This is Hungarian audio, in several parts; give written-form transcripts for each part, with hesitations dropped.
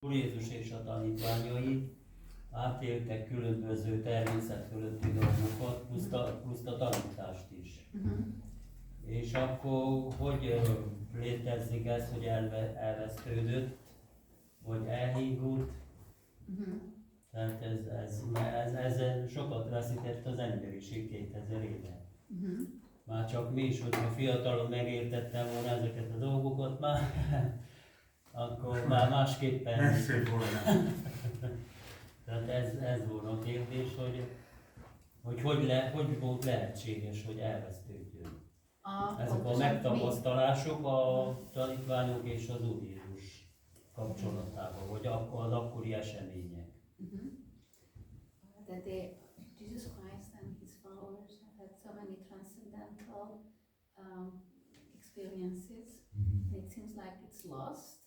Úr Jézus és a tanítványai átéltek különböző természet fölötti dolgokat, plusz a tanítást is. És akkor hogy létezik ez, hogy elvesztődött, vagy elhívult? Tehát ez sokat veszített az emberiség 2000 éve. Már csak mi is, hogyha fiatalon megértettem volna ezeket a dolgokat, akkor már másképpen... Nem szép volna. Tehát ez volna a kérdés, hogy volt lehetséges, hogy elvesztődjön. Ezek a megtapasztalások a tanítványok és az Úr Jézus kapcsolatában, vagy az akkori események. That Jesus Christ and his followers have had so many transcendental experiences, and it seems like it's lost.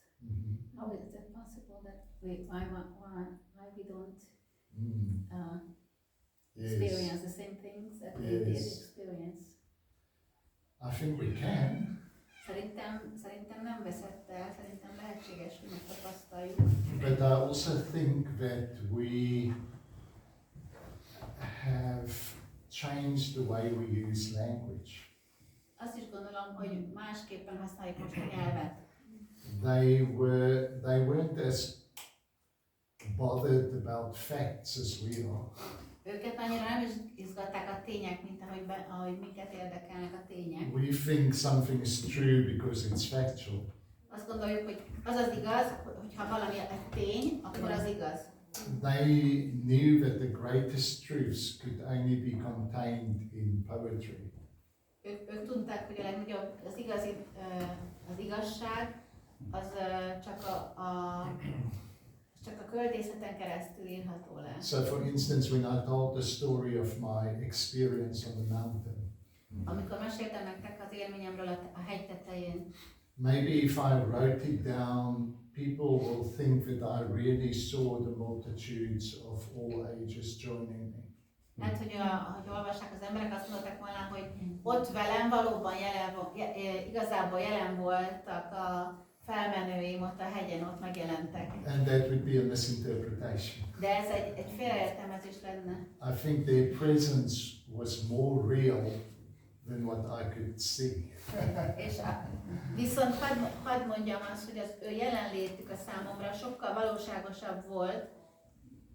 How is it possible that why we don't experience the same things that we did experience? I think we can. Szerintem nem veszett el, szerintem lehetséges, hogy megtapasztaljuk. But I also think that we have changed the way we use language. Azt is gondolom, hogy másképpen használjuk most a nyelvet. They weren't as bothered about facts as we are. Őket annyira nem is izgatták a tények, mint ahogy minket érdekelnek a tények. We think something is true because it's factual. Azt gondoljuk, hogy az az igaz, hogyha valami egy tény, akkor az igaz. They knew that the greatest truths could only be contained in poetry. Ők tudták, hogy a legnagyobb, az igazság, az csak a költészeten keresztül írható le. So for instance, when I told the story of my experience on the mountain, amikor meséltem nektek az élményemről a hegy tetején, maybe if I wrote it down, people will think that I really saw the multitudes of all ages joining me. Hát, hogy olvassák az emberek, azt mondták volna, hogy ott velem valóban igazából jelen voltak a felmenőim ott a hegyen, ott megjelentek. And that would be a misinterpretation. De ez egy félreértelmezés lenne. I think their presence was more real than what I could see. Viszont hadd mondjam azt, hogy az ő jelenlétük a számomra sokkal valóságosabb volt,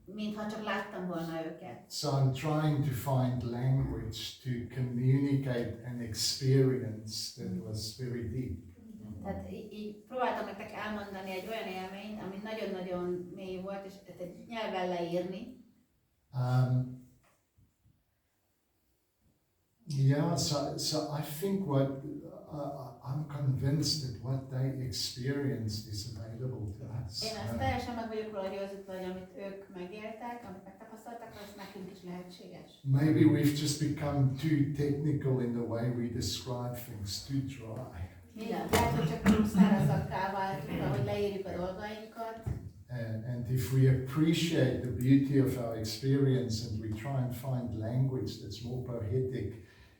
mintha csak láttam volna őket. So I'm trying to find language to communicate an experience that was very deep. Tehát így próbáltam nektek elmondani egy olyan élményt, ami nagyon-nagyon mély volt, és egy nyelven leírni. Yeah, so I think I'm convinced that what they experienced is available to us. Én ezt teljesen meg vagyok róla győződve, hogy amit ők megéltek, amit megtapasztaltak, az nekünk is lehetséges. Maybe we've just become too technical in the way we describe things, too dry. Igen, lehet, hogy csak szárazakká váltunk, ahogy leírjuk a dolgainkat. And if we appreciate the beauty of our experience and we try and find language that's more poetic,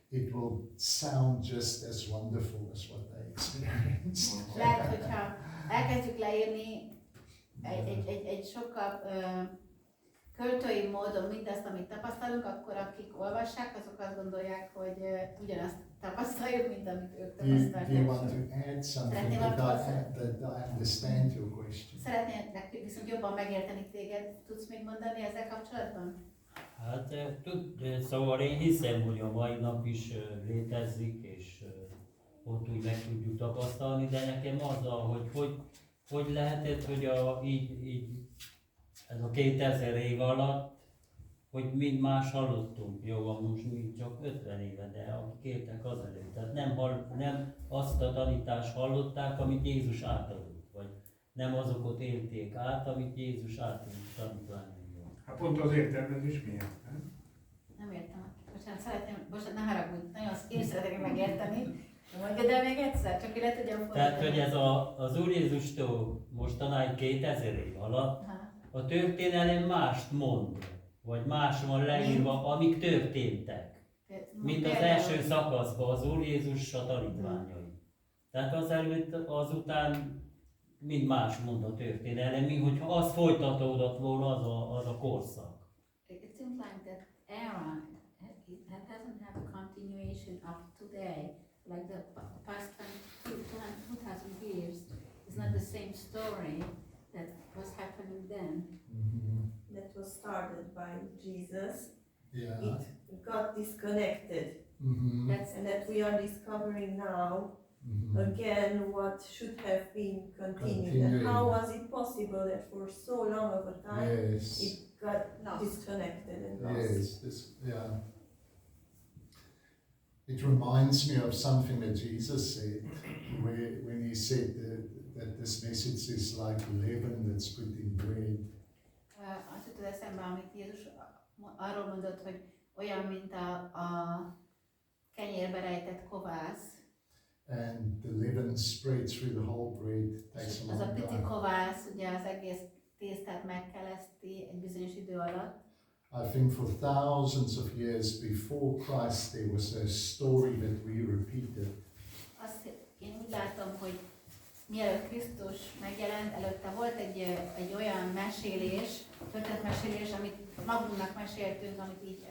it will sound just as wonderful as what they experienced. Lehet, hogyha elkezdjük leírni egy sokkal költői módon mindazt, amit tapasztalunk, akkor akik olvassák, azok azt gondolják, hogy ugyanazt tapasztaljuk, mint amit ők tapasztalják. Do you want to add something that I understand your question? Szeretnék viszont jobban megérteni téged. Tudsz még mondani ezzel kapcsolatban? Hát szóval én hiszem, hogy a mai nap is létezik, és ott úgy meg tudjuk tapasztalni, de nekem az, hogy lehetett, hogy így ez a 2000 év alatt, hogy mind más hallottunk. Jó, most mi csak 50 éve, de akik éltek azelőtt. Tehát nem azt a tanítást hallották, amit Jézus átadott, vagy nem azokat élték át, amit Jézus átadott tanítványaival. Hát pont az értelmezés miért, nem? Nem értem. Bocsánat, ne haragudj, én szeretnék megérteni. Mondjad el még egyszer, csak le tudjam fordítani. Tehát, hogy ez az Úr Jézustól mostanáig 2000 év alatt a történelem mást mond, vagy más van leírva, amik történtek. Mint az első szakaszban az Úr Jézus a tanítványai. Tehát azelőtt, azután mint más mond a történelem, mint hogyha az folytatódott volna az a korszak. It seems like that era, that doesn't have a continuation up today. Like the past 2000 years is not the same story that was happening then. That was started by Jesus. Yeah. It got disconnected. That's And that we are discovering now again what should have been continued. And how was it possible that for so long of a time Yes. it got disconnected and lost? Yes. Yeah. It reminds me of something that Jesus said when he said that this message is like leaven that's put in bread. Azt jutott eszembe, amit Jézus arról mondott, hogy olyan, mint a kenyérbe rejtett kovász. And the leaven spreads through the whole bread. Takes a Az a long pici time. kovász ugye az egész tésztát megkeleszti egy bizonyos idő alatt. I think for thousands of years before Christ there was a story that we repeated. Én úgy látom, hogy mielőtt Krisztus megjelent, előtte volt egy olyan mesélés, történetmesélés, amit magunknak meséltünk, amit így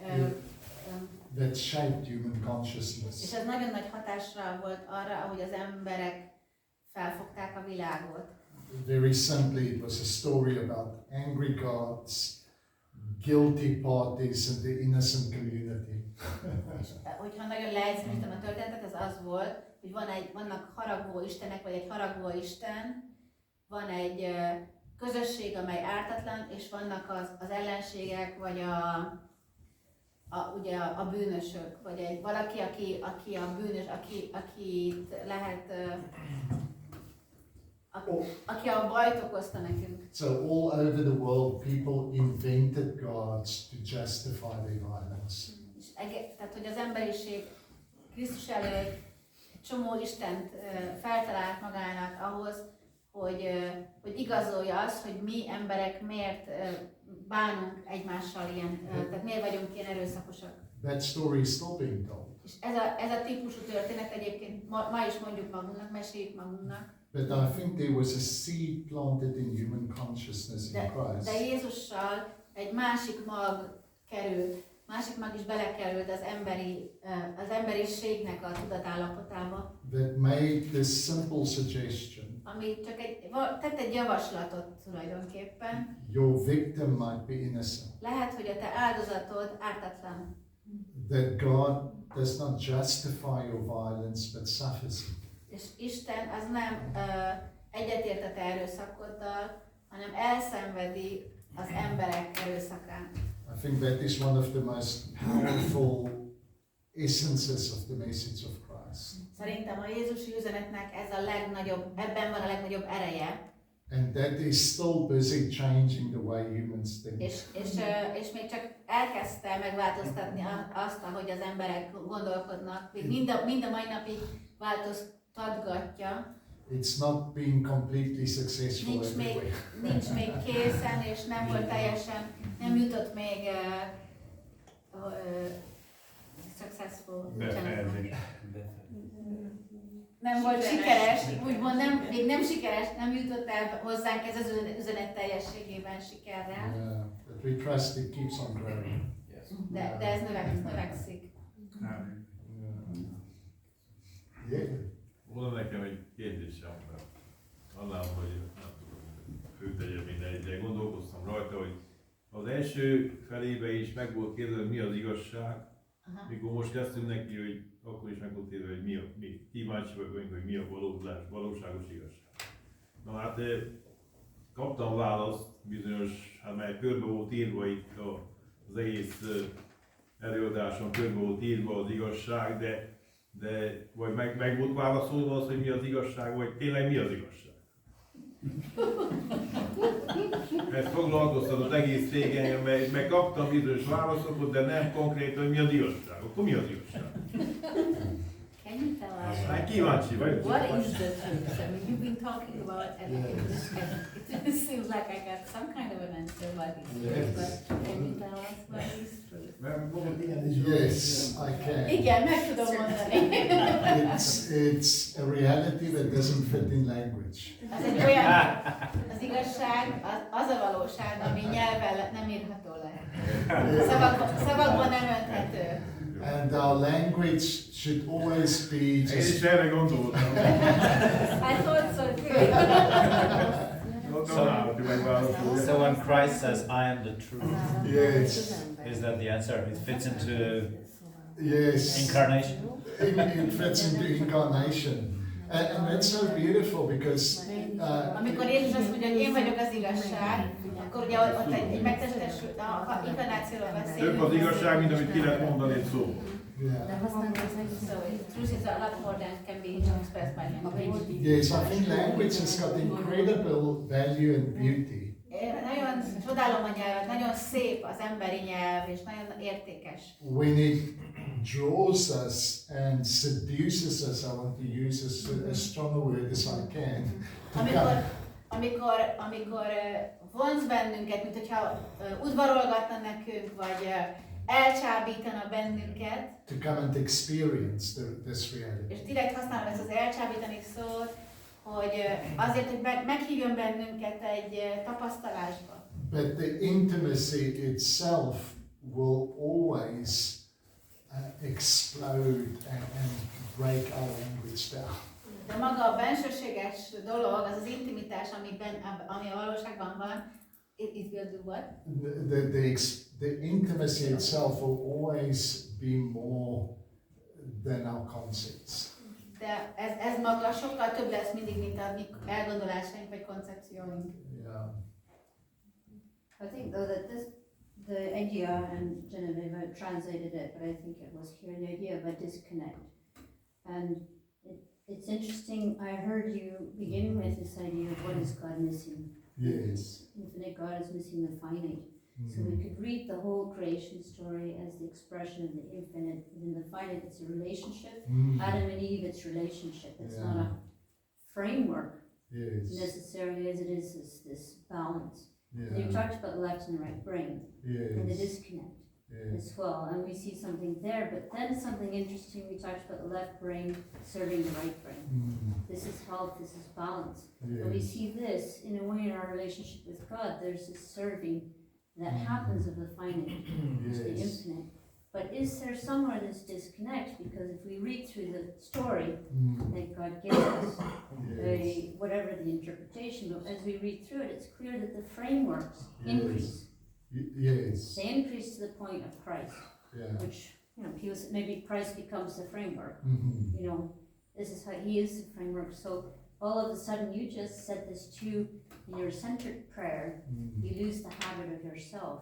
That shaped human consciousness. és ez nagyon nagy hatással volt arra, ahogy az emberek felfogták a világot. Very simply, it was a story about angry gods, guilty parties, and the innocent community. És hogyha nagyon leegyszerűsítem a történetet, ez az volt, hogy vannak haragvó istenek, vagy egy haragvó isten, van egy közösség, amely ártatlan, és vannak az ellenségek, vagy ugye a bűnösök, vagy valaki, aki a bűnös, akit lehet, aki a bajt okozta nekünk. So all over the world, people invented gods to justify their violence. És tehát, hogy az emberiség Krisztus előtt egy csomó Istent feltalált magának ahhoz, hogy igazolja azt, hogy mi emberek miért bánunk egymással ilyen, tehát miért vagyunk ilyen erőszakosak. That story is still being told. És ez a típusú történet egyébként ma is mondjuk magunknak, meséljük magunknak. But I think there was a seed planted in human consciousness in Christ. De Jézussal egy másik mag is belekerült az emberiségnek a tudatállapotába. That made this simple suggestion. Ami csak tett egy javaslatot tulajdonképpen. Your victim might be innocent. Lehet, hogy a te áldozatod ártatlan. That God does not justify your violence, but suffers it. És Isten az nem egyetért a te erőszakoddal, hanem elszenvedi az emberek erőszakát. I think that is one of the most powerful essences of the message of Christ. Szerintem a Jézusi üzenetnek ebben van a legnagyobb ereje. And that is still busy changing the way humans think. És még csak elkezdte megváltoztatni azt, ahogy az emberek gondolkodnak. Még mind a mai napig változtatgatja. It's not been completely successful everywhere. Nincs még készen, és nem volt teljesen, nem jutott még successful. Nem volt sikeres, úgymond még nem sikeres, nem jutott el hozzánk ez az üzenet teljességében sikerrel. Yeah, but we trust it keeps on growing. De ez növekszik. Yeah. Volna nekem egy kérdésem, annál, hogy nem tudom, főtegye mindegy, de gondolkoztam rajta, hogy az első felébe is meg volt kérdezve, hogy mi az igazság, mikor most kezdtünk neki, hogy akkor is meg volt kérdezve, hogy mi kíváncsi vagyunk, hogy mi a valóságos igazság. Na hát kaptam választ bizonyos, mely körbe volt írva itt az egész előadáson, körbe volt írva az igazság, de vagy meg volt válaszolva az, hogy mi az igazság, vagy tényleg mi az igazság. Ezt foglalkoztatott egész régen, meg kaptam bizonyos válaszokat, de nem konkrétan, hogy mi az igazság. Akkor mi az igazság? Can you tell us? Hát kíváncsi vagyok. What is the truth? I mean, you've been talking about it. It seems like I got some kind of an answer what is truth, but can you tell us what is truth? Yes, I can. Igen, meg tudom mondani. It's a reality that doesn't fit in language. Az egy olyan, az igazság, az a valóság, ami nyelvvel nem írható le. Szavakban nem önthető. And our language should always be Én is just erre gondoltam. I thought so too. So when Christ says, "I am the truth," yes, is that the answer? It fits into yes. incarnation. It fits into incarnation. And that's so beautiful because Amikor Jézus azt mondja, hogy én vagyok az igazság, akkor ugye ott egy megtestesült, a inkarnációról beszélünk. Több az igazság, mint amit ki lehet mondani egy szó. yeah. So truth is a lot more than can be expressed by language. Yes, I think language has got incredible value and beauty. Nagyon csodálom a nyelvet, nagyon szép az emberi nyelv, és nagyon értékes. When it draws us and seduces us, I want to use as strong a word as I can. Amikor vonz bennünket, mint hogyha udvarolgatna nekünk, vagy elcsábítana bennünket. To come and experience this reality. És direkt használom ezt az elcsábítani szót, hogy azért, hogy meghívjon bennünket egy tapasztalásba. But the intimacy itself will always explode and break our language down. De maga a bensőséges dolog, az az intimitás, ami a valóságban van, it will do what? The intimacy itself will always be more than our concepts. De ez maga sokkal több lesz mindig, mint a mi elgondolásaink vagy koncepcióink. Yeah. I think though that the idea, and Genevieve translated it, but I think it was here, the idea of a disconnect. And it's interesting, I heard you begin with this idea of what is God missing? Yes. Infinite God is missing the finite. So we could read the whole creation story as the expression of the infinite. Within the finite, it's a relationship. Adam and Eve, it's relationship. It's not a framework necessarily as it is this balance. Yeah. You talked about the left and the right brain and the disconnect as well, and we see something there. But then something interesting, we talked about the left brain serving the right brain. This is health, this is balance. And we see this in a way in our relationship with God. There's this serving that happens of the finite to the infinite. But is there somewhere this disconnect? Because if we read through the story that God gives us, whatever the interpretation, but as we read through it, it's clear that the frameworks increase. Yes. They increase to the point of Christ, which, maybe Christ becomes the framework. This is how he is the framework. So all of a sudden, you just said this too, in your centered prayer, you lose the habit of yourself.